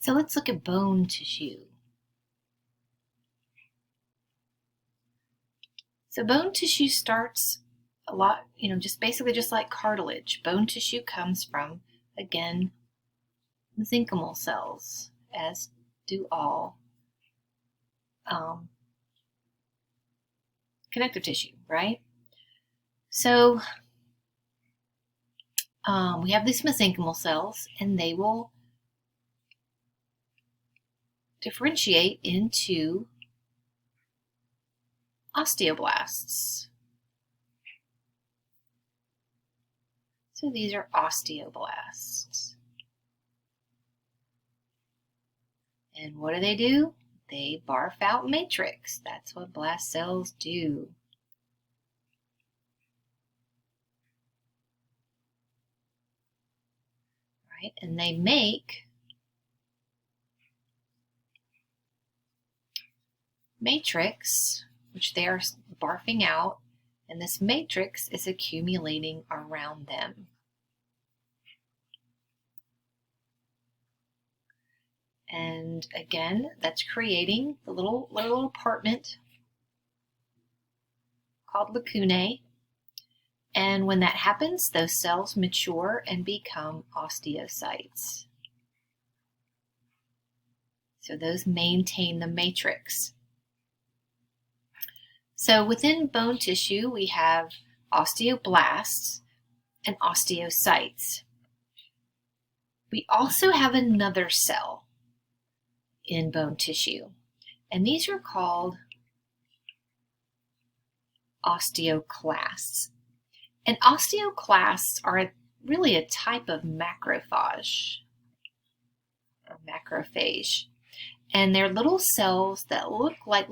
So let's look at bone tissue. So bone tissue starts a lot, just basically just like cartilage. Bone tissue comes from, again, mesenchymal cells, as do all connective tissue, right? So we have these mesenchymal cells, and they will differentiate into osteoblasts. So these are osteoblasts. And what do? They barf out matrix. That's what blast cells do. Right? And they make matrix, which they are barfing out, and this matrix is accumulating around them. And again, that's creating the little apartment called lacunae. And when that happens, those cells mature and become osteocytes. So those maintain the matrix. So within bone tissue, we have osteoblasts and osteocytes. We also have another cell in bone tissue, and these are called osteoclasts. And osteoclasts are really a type of macrophage or macrophage. And they're little cells that look like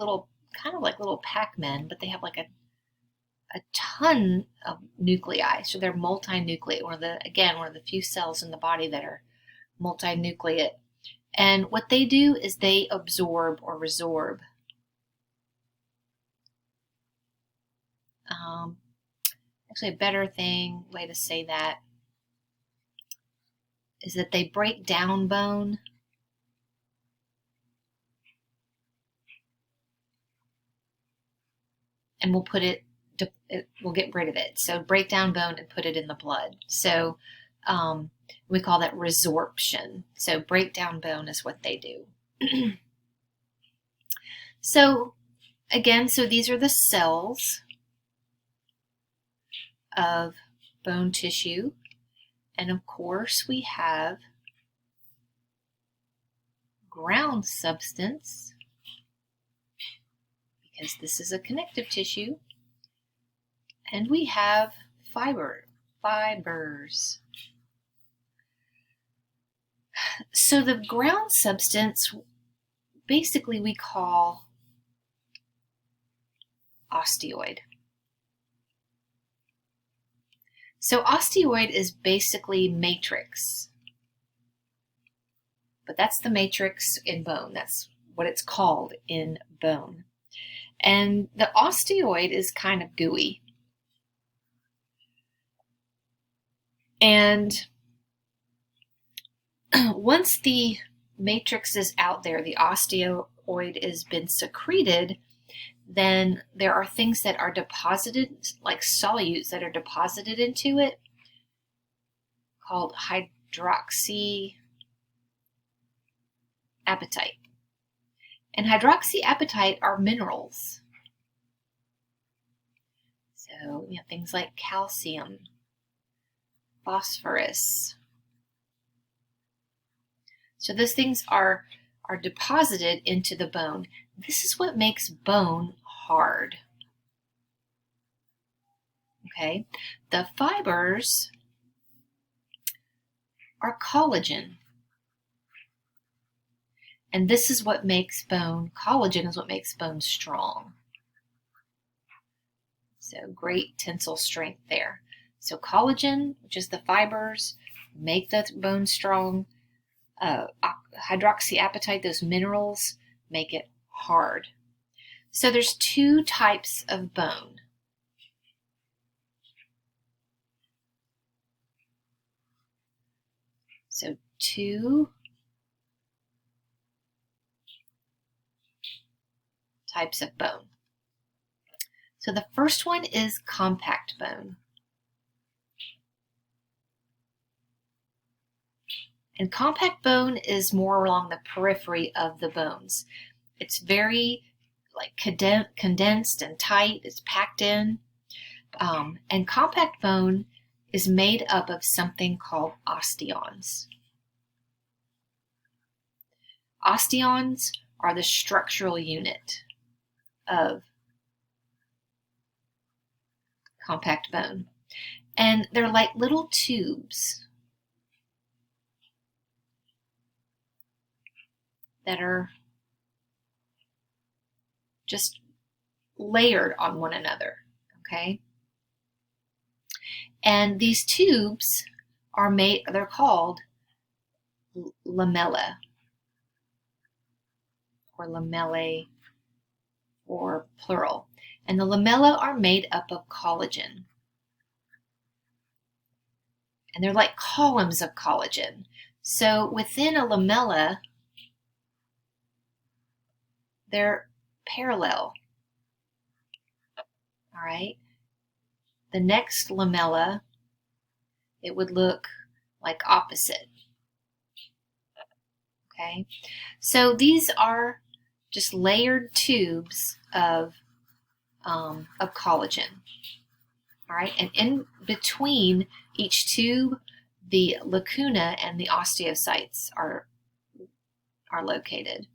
kind of like little Pac-Men, but they have like a ton of nuclei. So they're multinucleate, one of the few cells in the body that are multinucleate. And what they do is they absorb or resorb. Actually, a better way to say that is that they break down bone and we'll get rid of it. So break down bone and put it in the blood. So we call that resorption. So break down bone is what they do. So again, these are the cells of bone tissue. And of course, we have ground substance, because this is a connective tissue. And we have fibers. So the ground substance, basically we call osteoid. So osteoid is basically matrix, but that's the matrix in bone. That's what it's called in bone. And the osteoid is kind of gooey. And once the matrix is out there, the osteoid has been secreted, then there are things that are deposited, like solutes that are deposited into it, called hydroxyapatite. And hydroxyapatite are minerals. So, things like calcium, phosphorus. So those things are deposited into the bone. This is what makes bone hard. Okay, the fibers are collagen. And this is what makes collagen is what makes bone strong. So great tensile strength there. So collagen, which is the fibers, make the bone strong. Hydroxyapatite, those minerals, make it hard. So there's two types of bone. So two types of bone. So the first one is compact bone. And compact bone is more along the periphery of the bones. It's very like condensed and tight. It's packed in. And compact bone is made up of something called osteons. Osteons are the structural unit of compact bone. And they're like little tubes that are just layered on one another, okay? And these tubes are they're called lamella, or lamellae, or plural. And the lamella are made up of collagen. And they're like columns of collagen. So within a lamella, they're parallel. All right. The next lamella, it would look like opposite. Okay. So these are just layered tubes of collagen. All right. And in between each tube, the lacuna and the osteocytes are located.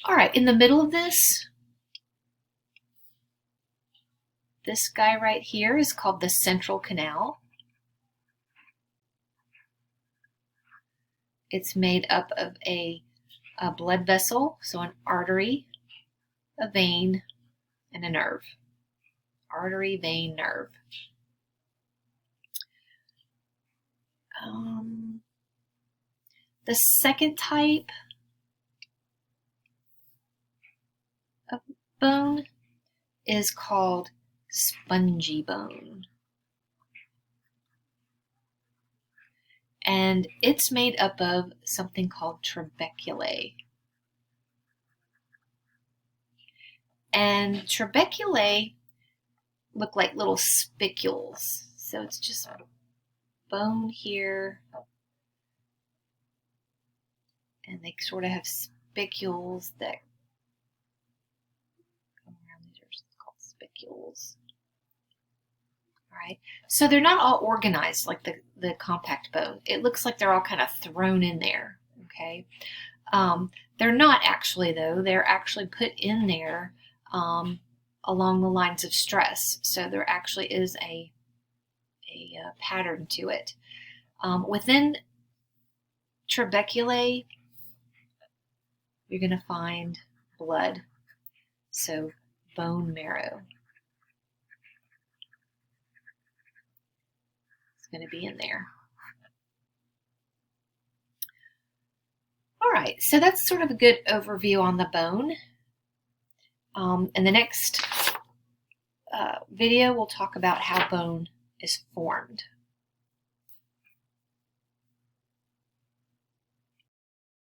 All right, in the middle of this guy right here is called the central canal. It's made up of a blood vessel, so an artery, a vein, and a nerve. Artery, vein, nerve. The second type of bone is called spongy bone. And it's made up of something called trabeculae. And trabeculae look like little spicules. So it's just bone here. And they sort of have spicules that go around. These are called spicules. All right. So they're not all organized like the compact bone. It looks like they're all kind of thrown in there. Okay. They're not actually, though. They're actually put in there along the lines of stress. So there actually is a pattern to it. Within trabeculae, you're going to find blood, so bone marrow. It's going to be in there. All right, so that's sort of a good overview on the bone. In the next video, we'll talk about how bone is formed.